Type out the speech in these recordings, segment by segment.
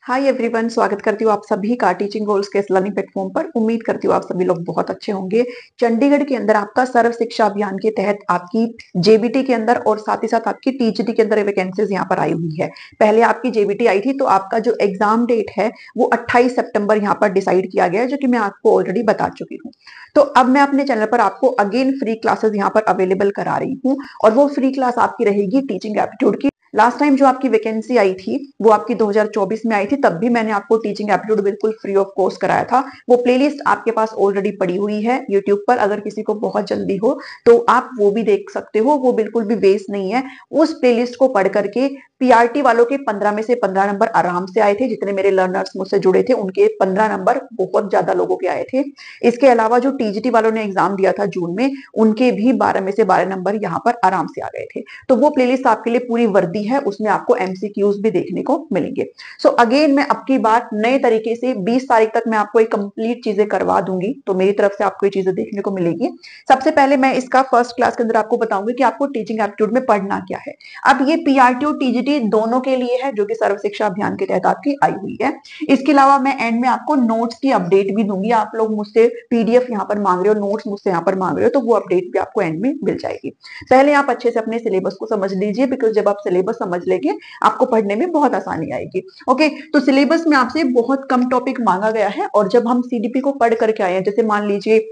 Hi everyone, स्वागत करती हूँ आप सभी का टीचिंग गोल्स के इस लर्निंग प्लेटफॉर्म पर। उम्मीद करती हूँ आप सभी लोग बहुत अच्छे होंगे। चंडीगढ़ के अंदर आपका सर्व शिक्षा अभियान के तहत आपकी जेबीटी के अंदर और साथ ही साथ आपकी टीजीटी के अंदर वैकेंसीज यहाँ पर आई हुई है। पहले आपकी जेबीटी आई थी तो आपका जो एग्जाम डेट है वो 28 सितंबर यहाँ पर डिसाइड किया गया है, जो कि मैं आपको ऑलरेडी बता चुकी हूँ। तो अब मैं अपने चैनल पर आपको अगेन फ्री क्लासेस यहाँ पर अवेलेबल करा रही हूँ और वो फ्री क्लास आपकी रहेगी टीचिंग एप्टीट्यूड की। लास्ट टाइम जो आपकी वैकेंसी आई थी वो आपकी 2024 में आई थी, तब भी मैंने आपको टीचिंग एप्टीट्यूड बिल्कुल फ्री ऑफ कॉस्ट कराया था। वो प्लेलिस्ट आपके पास ऑलरेडी पड़ी हुई है यूट्यूब पर, अगर किसी को बहुत जल्दी हो तो आप वो भी देख सकते हो, वो बिल्कुल भी वेस्ट नहीं है। उस प्लेलिस्ट को पढ़ करके पीआरटी वालों के 15 में से 15 नंबर आराम से आए थे। जितने मेरे लर्नर्स मुझसे जुड़े थे उनके 15 नंबर बहुत ज्यादा लोगों के आए थे। इसके अलावा जो टीजीटी वालों ने एग्जाम दिया था जून में, उनके भी 12 में से 12 नंबर यहाँ पर आराम से आ गए थे। तो वो प्लेलिस्ट आपके लिए पूरी वर्दी है, उसमें आपको एमसीक्यूज भी देखने को मिलेंगे। सो अगेन मैं अब की बार नए तरीके से 20 तारीख तक मैं आपको एक कंप्लीट चीजें करवा दूंगी, तो मेरी तरफ से आपको ये चीजें देखने को मिलेगी। सबसे पहले मैं इसका फर्स्ट क्लास के अंदर आपको बताऊंगी कि आपको टीचिंग एप्टीट्यूड में पढ़ना क्या है। अब ये पीआरटी और टीजीटी दोनों के लिए है, जो कि सर्व शिक्षा अभियान के तहत आपकी आई हुई है। इसके अलावा मैं एंड में आपको नोट्स की अपडेट भी दूंगी। आप लोग मुझसे पीडीएफ यहाँ पर मांग रहे हो, नोट्स मुझसे यहाँ पर मांग रहे हो, तो वो अपडेट भी आपको एंड में मिल जाएगी। पहले आप अच्छे से अपने सिलेबस को समझ लीजिए, बिकॉज जब आप सिलेबस समझ लेंगे आपको पढ़ने में बहुत आसानी आएगी। ओके, तो सिलेबस में आपसे बहुत कम टॉपिक मांगा गया है और जब हम सीडीपी को पढ़ करके आए हैं, जैसे मान लीजिए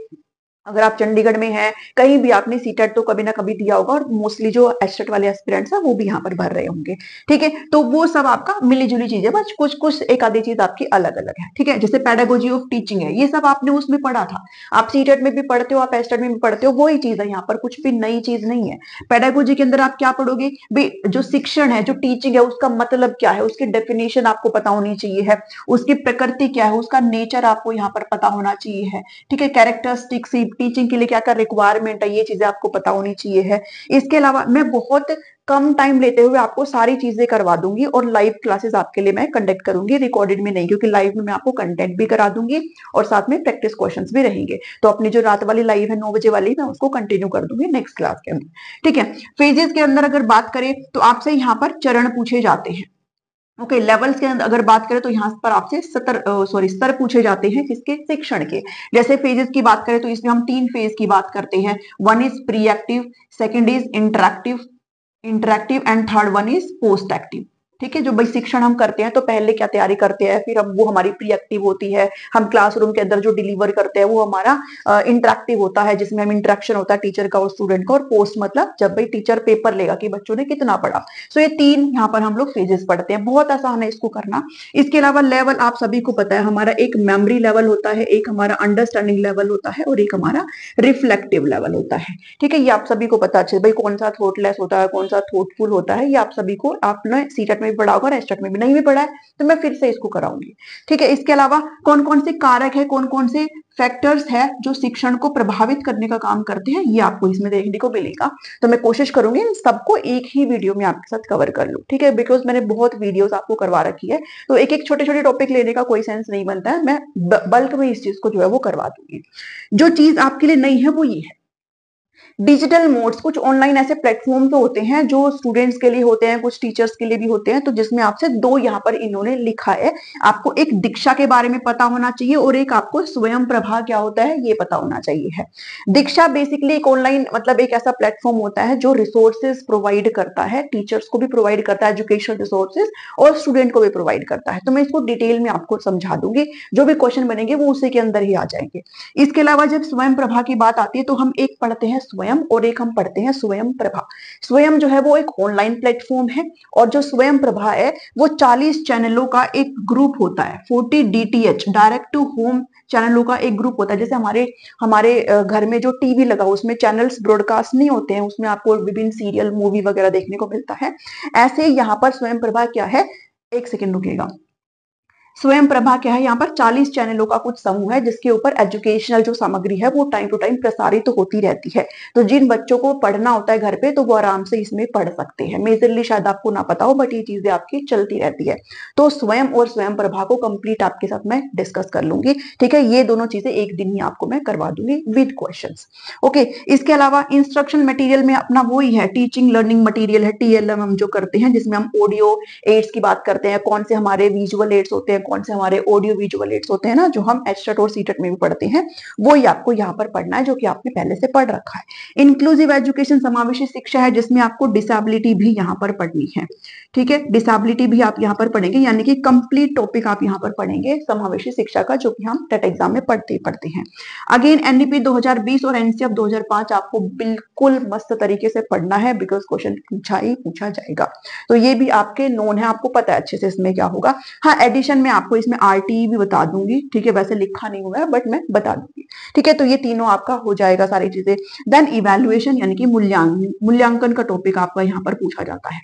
अगर आप चंडीगढ़ में हैं, कहीं भी आपने सीटेट तो कभी ना कभी दिया होगा और मोस्टली जो एस्टेट वाले एस्पिरेंट्स हैं वो भी यहाँ पर भर रहे होंगे। ठीक है, तो वो सब आपका मिली जुली चीज है, बस कुछ कुछ एक आधी चीज आपकी अलग अलग है। ठीक है, जैसे पेडागोजी ऑफ टीचिंग है, ये सब आपने उसमें पढ़ा था। आप सीटेट में भी पढ़ते हो, आप एस्टेट में भी पढ़ते हो, वही चीज है। यहाँ पर कुछ भी नई चीज नहीं है। पेडागोजी के अंदर आप क्या पढ़ोगे भाई, जो शिक्षण है, जो टीचिंग है, उसका मतलब क्या है, उसकी डेफिनेशन आपको पता होनी चाहिए है, उसकी प्रकृति क्या है, उसका नेचर आपको यहाँ पर पता होना चाहिए है। ठीक है, कैरेक्टरिस्टिक्स, टीचिंग के लिए क्या क्या रिक्वायरमेंट है, ये चीजें आपको पता होनी चाहिए है। इसके अलावा मैं बहुत कम टाइम लेते हुए आपको सारी चीजें करवा दूंगी और लाइव क्लासेस आपके लिए मैं कंडक्ट करूंगी, रिकॉर्डेड में नहीं, क्योंकि लाइव में मैं आपको कंटेंट भी करा दूंगी और साथ में प्रैक्टिस क्वेश्चंस भी रहेंगे। तो अपनी जो रात वाली लाइव है 9 बजे वाली, मैं उसको कंटिन्यू कर दूंगी नेक्स्ट क्लास के अंदर। ठीक है, फेजेस के अंदर अगर बात करें तो आपसे यहाँ पर चरण पूछे जाते हैं। ओके, लेवल्स के अंदर अगर बात करें तो यहाँ पर आपसे स्तर पूछे जाते हैं, किसके, शिक्षण के। जैसे फेजेस की बात करें तो इसमें हम 3 फेज की बात करते हैं। One is pre active, second is interactive and third one is post active. ठीक है, जो भाई शिक्षण हम करते हैं तो पहले क्या तैयारी करते हैं, फिर हम वो हमारी प्री एक्टिव होती है, हम क्लासरूम के अंदर जो डिलीवर करते हैं वो हमारा इंटरेक्टिव होता है, जिसमें हम इंटरेक्शन होता है टीचर का और स्टूडेंट का। और पोस्ट मतलब जब भाई टीचर पेपर लेगा कि बच्चों ने कितना पढ़ा। सो ये 3 यहाँ पर हम लोग फेजेस पढ़ते हैं, बहुत आसान है इसको करना। इसके अलावा लेवल आप सभी को पता है, हमारा एक मेमोरी लेवल होता है, एक हमारा अंडरस्टैंडिंग लेवल होता है और एक हमारा रिफ्लेक्टिव लेवल होता है। ठीक है, ये आप सभी को पता है भाई कौन सा थॉटलेस होता है, कौन सा थॉटफुल होता है, ये आप सभी को आपने सीटेट में भी पढ़ा होगा और एस्टेट में भी। नहीं भी पढ़ा है तो मैं फिर से इसको कराऊंगी। ठीक है, इसके अलावा कौन कौन से कारक है, कौन कौन से फैक्टर्स है जो शिक्षण को प्रभावित करने का काम करते हैं, ये आपको इसमें देखने को मिलेगा। तो मैं कोशिश करूंगी इन सबको एक ही वीडियो में आपके साथ कवर कर लूं। ठीक है, बिकॉज मैंने बहुत वीडियोस आपको करवा रखी है, तो एक एक छोटे छोटे टॉपिक लेने का कोई सेंस नहीं बनता है। मैं बल्क में इस चीज को जो है वो करवा दूंगी। जो चीज आपके लिए नहीं है वो ये है, डिजिटल मोड्स। कुछ ऑनलाइन ऐसे प्लेटफॉर्म तो होते हैं जो स्टूडेंट्स के लिए होते हैं, कुछ टीचर्स के लिए भी होते हैं, तो जिसमें आपसे 2 यहाँ पर इन्होंने लिखा है। आपको एक दीक्षा के बारे में पता होना चाहिए और एक आपको स्वयं प्रभा क्या होता है ये पता होना चाहिए है। दीक्षा बेसिकली एक ऑनलाइन मतलब एक ऐसा प्लेटफॉर्म होता है जो रिसोर्सेज प्रोवाइड करता है, टीचर्स को भी प्रोवाइड करता है एजुकेशनल रिसोर्सेज और स्टूडेंट को भी प्रोवाइड करता है। तो मैं इसको डिटेल में आपको समझा दूंगी, जो भी क्वेश्चन बनेंगे वो उसी के अंदर ही आ जाएंगे। इसके अलावा जब स्वयं प्रभा की बात आती है तो हम एक पढ़ते हैं स्वयं और एक हम पढ़ते हैं स्वयं प्रभा। स्वयं जो है वो एक ऑनलाइन प्लेटफॉर्म है और जो स्वयं प्रभा है वो 40 चैनलों का एक ग्रुप होता है। 40 डीटीएच डायरेक्ट टू होम चैनलों का एक ग्रुप होता है। जैसे हमारे हमारे घर में जो टीवी लगा उसमें चैनल्स ब्रॉडकास्ट नहीं होते हैं, उसमें आपको विभिन्न सीरियल मूवी वगैरह देखने को मिलता है। ऐसे यहाँ पर स्वयं प्रभा क्या है, एक सेकेंड रुकिएगा। स्वयं प्रभा क्या है, यहाँ पर 40 चैनलों का कुछ समूह है जिसके ऊपर एजुकेशनल जो सामग्री है वो टाइम टू टाइम प्रसारित तो होती रहती है। तो जिन बच्चों को पढ़ना होता है घर पे तो वो आराम से इसमें पढ़ सकते हैं। मेजरली शायद आपको ना पता हो, बट ये चीजें आपकी चलती रहती है। तो स्वयं और स्वयं प्रभा को कंप्लीट आपके साथ मैं डिस्कस कर लूंगी, ठीक है। ये दोनों चीजें एक दिन ही आपको मैं करवा दूंगी विद क्वेश्चंस। ओके, इसके अलावा इंस्ट्रक्शन मटेरियल में अपना वो ही है, टीचिंग लर्निंग मटेरियल है, TLM हम जो करते हैं, जिसमें हम ऑडियो एड्स की बात करते हैं, कौन से हमारे विजुअल एड्स होते हैं, कौन से हमारे ऑडियो विजुअल एड्स होते हैं ना, जो हम एचटेट और सीटेट में भी पढ़ते हैं, वो ही आपको यहाँ पर पढ़ना है, जो कि आपने पहले से पढ़ रखा है। इंक्लूसिव एजुकेशन समावेशी शिक्षा है, जिसमें आपको डिसेबिलिटी भी यहाँ पर पढ़नी है, ठीक है। डिसेबिलिटी भी आप यहाँ पर पढ़ेंगे, यानी कि कंप्लीट टॉपिक आप यहाँ पर पढ़ेंगे समावेशी शिक्षा का, जो कि हम टेट एग्जाम में पढ़ते ही पढ़ते हैं। अगेन एनईपी 2020 और एनसीएफ 2005 आपको बिल्कुल मस्त तरीके से पढ़ना है, बिकॉज क्वेश्चन पूछा ही पूछा जाएगा। तो ये भी आपके नोन है, आपको पता है अच्छे से इसमें क्या होगा। हाँ, एडिशन में आपको इसमें आरटीई भी बता दूंगी, ठीक है। वैसे लिखा नहीं हुआ है बट मैं बता दूंगी, ठीक है। तो ये तीनों आपका हो जाएगा सारी चीजें। देन इवैल्यूएशन यानी कि मूल्यांकन का टॉपिक आपका यहाँ पर पूछा जाता है,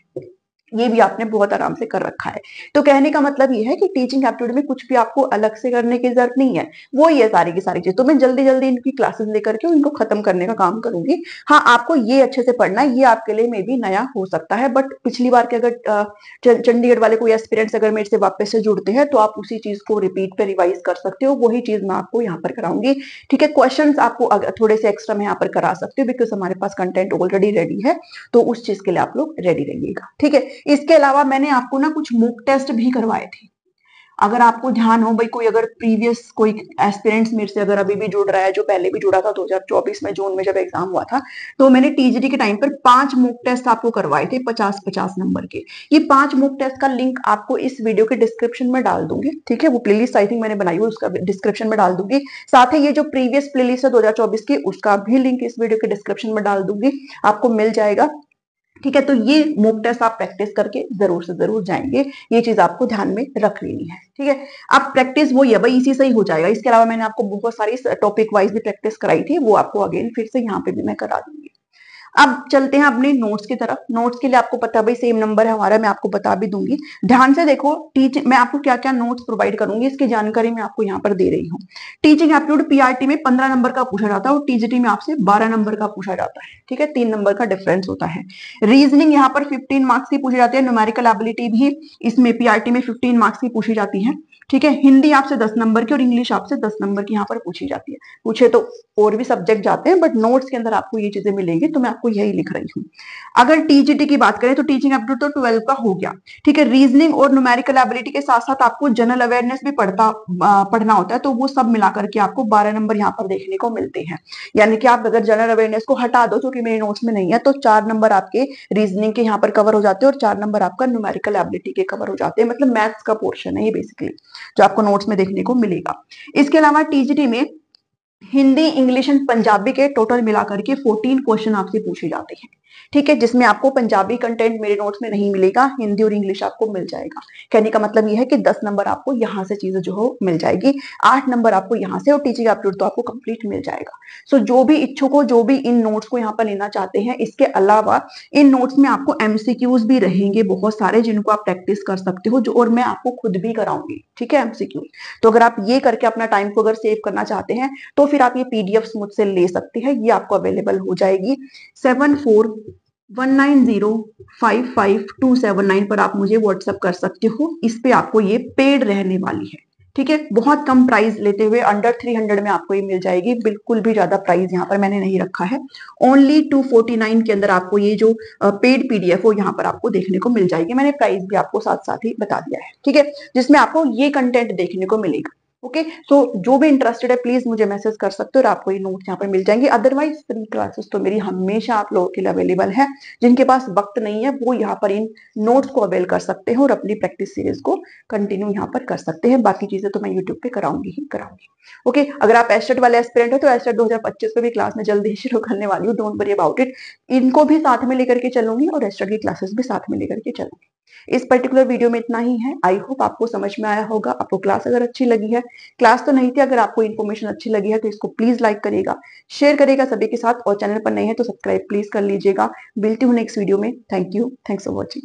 ये भी आपने बहुत आराम से कर रखा है। तो कहने का मतलब ये है कि टीचिंग एप्टीट्यूड में कुछ भी आपको अलग से करने की जरूरत नहीं है, वो ही है सारी की सारी चीज। तो मैं जल्दी जल्दी इनकी क्लासेस लेकर के इनको खत्म करने का काम करूंगी। हाँ, आपको ये अच्छे से पढ़ना है, ये आपके लिए मे भी नया हो सकता है, बट पिछली बार के अगर चंडीगढ़ वाले कोई एस्पिरेंट्स अगर मेरे से वापस से जुड़ते हैं तो आप उसी चीज को रिपीट पे रिवाइज कर सकते हो, वही चीज मैं आपको यहाँ पर कराऊंगी, ठीक है। क्वेश्चन आपको थोड़े से एक्स्ट्रा मैं यहाँ पर करा सकती हूँ, बिकॉज हमारे पास कंटेंट ऑलरेडी रेडी है, तो उस चीज के लिए आप लोग रेडी रहिएगा, ठीक है। इसके अलावा मैंने आपको ना कुछ मॉक टेस्ट भी करवाए थे। अगर आपको ध्यान हो भाई, कोई अगर प्रीवियस कोई एस्पिरेंट्स मेरे से अगर अभी भी जुड़ रहा है, जो पहले भी जुड़ा था 2024 में जून में जब एग्जाम हुआ था, तो मैंने टीजीटी के टाइम पर 5 मॉक टेस्ट आपको करवाए थे 50-50 नंबर के। ये 5 मॉक टेस्ट का लिंक आपको इस वीडियो के डिस्क्रिप्शन में डाल दूंगी, ठीक है। वो प्लेलिस्ट आई थिंक मैंने बनाई हुई, उसका डिस्क्रिप्शन में डाल दूंगी। साथ ही ये जो प्रीवियस प्लेलिस्ट है 2024 की, उसका भी लिंक इस वीडियो के डिस्क्रिप्शन में डाल दूंगी, आपको मिल जाएगा, ठीक है। तो ये मॉक टेस्ट आप प्रैक्टिस करके जरूर से जरूर जाएंगे, ये चीज आपको ध्यान में रख लेनी है, ठीक है। अब प्रैक्टिस वही है भाई, इसी से ही हो जाएगा। इसके अलावा मैंने आपको बहुत सारी टॉपिक वाइज भी प्रैक्टिस कराई थी, वो आपको अगेन फिर से यहाँ पे भी मैं करा दूंगी। अब चलते हैं अपने नोट्स की तरफ। नोट्स के लिए आपको पता है भाई सेम नंबर है हमारा, मैं आपको बता भी दूंगी। ध्यान से देखो, मैं आपको क्या क्या नोट्स प्रोवाइड करूंगी इसकी जानकारी मैं आपको यहाँ पर दे रही हूँ। टीचिंग एप्टीट्यूड पीआरटी में 15 नंबर का पूछा जाता है और टीजीटी में आपसे 12 नंबर का पूछा जाता है, ठीक है। 3 नंबर का डिफरेंस होता है। रीजनिंग यहाँ पर 15 मार्क्स की पूछी जाती है। न्यूमेरिकल एबिलिटी भी इसमें पीआरटी में 15 मार्क्स की पूछी जाती है, ठीक है। हिंदी आपसे 10 नंबर की और इंग्लिश आपसे 10 नंबर की यहाँ पर पूछी जाती है। पूछे तो और भी सब्जेक्ट जाते हैं, बट नोट्स के अंदर आपको ये चीजें मिलेंगी, तो मैं आपको यही लिख रही हूँ। अगर टीजीटी की बात करें तो टीचिंग एप्टीट्यूड तो 12 का हो गया, ठीक है। रीजनिंग और न्यूमेरिकल एबिलिटी के साथ साथ आपको जनरल अवेयरनेस भी पढ़ना होता है, तो वो सब मिलाकर के आपको 12 नंबर यहाँ पर देखने को मिलते हैं। यानी कि आप अगर जनरल अवेयरनेस को हटा दो, जो कि मेरे नोट्स में नहीं है, तो 4 नंबर आपके रीजनिंग के यहाँ पर कवर हो जाते हैं और 4 नंबर आपका न्यूमेरिकल एबिलिटी के कवर हो जाते हैं। मतलब मैथ्स का पोर्शन है ये बेसिकली, जो आपको नोट्स में देखने को मिलेगा। इसके अलावा टीजीटी में हिंदी, इंग्लिश एंड पंजाबी के टोटल मिलाकर के 14 क्वेश्चन आपसे पूछे जाते हैं, ठीक है। जिसमें आपको पंजाबी कंटेंट मेरे नोट्स में नहीं मिलेगा, हिंदी और इंग्लिश आपको मिल जाएगा। कहने का मतलब यह है कि 10 नंबर आपको यहाँ से चीजें जो हो मिल जाएगी, 8 नंबर आपको यहाँ से, और टीचिंग एप्टीट्यूड तो आपको कंप्लीट मिल जाएगा। सो जो भी इच्छुक हो, जो भी इन नोट्स को यहाँ पर लेना चाहते हैं, इसके अलावा इन नोट्स में आपको एमसीक्यूज भी रहेंगे बहुत सारे, जिनको आप प्रैक्टिस कर सकते हो, जो और मैं आपको खुद भी कराऊंगी, ठीक है, एमसीक्यू। तो अगर आप ये करके अपना टाइम को अगर सेव करना चाहते हैं तो फिर आप ये पीडीएफ मुझसे ले सकते हैं, ये आपको अवेलेबल हो जाएगी। 7419055279 पर आप मुझे व्हाट्सएप कर सकते हो। इस पे आपको ये पेड रहने वाली है, ठीक है। बहुत कम प्राइस लेते हुए अंडर 300 में आपको ये मिल जाएगी, बिल्कुल भी ज्यादा प्राइस यहाँ पर मैंने नहीं रखा है। ओनली 249 के अंदर आपको ये जो पेड पीडीएफ हो यहाँ पर आपको देखने को मिल जाएगी। मैंने प्राइस भी आपको साथ साथ ही बता दिया है, ठीक है, जिसमें आपको ये कंटेंट देखने को मिलेगा। ओके, सो जो भी इंटरेस्टेड है प्लीज मुझे मैसेज कर सकते हो और आपको ये नोट्स यहाँ पर मिल जाएंगे। अदरवाइज फ्री क्लासेस तो मेरी हमेशा आप लोगों के लिए अवेलेबल है। जिनके पास वक्त नहीं है वो यहाँ पर इन नोट्स को अवेल कर सकते हैं और अपनी प्रैक्टिस सीरीज को कंटिन्यू यहाँ पर कर सकते हैं। बाकी चीजें तो मैं यूट्यूब पे कराऊंगी ही कराऊंगी। ओके, अगर आप एस्टेट वाले एस्पिरेंट हो तो एस्टेट 2025 पे भी क्लास में जल्दी ही शुरू करने वाली हूँ, डोंट वरी अबाउट इट। इनको भी साथ में लेकर के चलूंगी और एस्टेट की क्लासेस भी साथ में लेकर के चलूंगी। इस पर्टिकुलर वीडियो में इतना ही है। आई होप आपको समझ में आया होगा। आपको क्लास अगर अच्छी लगी है, क्लास तो नहीं थी, अगर आपको इन्फॉर्मेशन अच्छी लगी है तो इसको प्लीज लाइक करेगा, शेयर करेगा सभी के साथ, और चैनल पर नए हैं तो सब्सक्राइब प्लीज कर लीजिएगा। मिलती हूँ नेक्स्ट वीडियो में। Thank you, thanks for watching.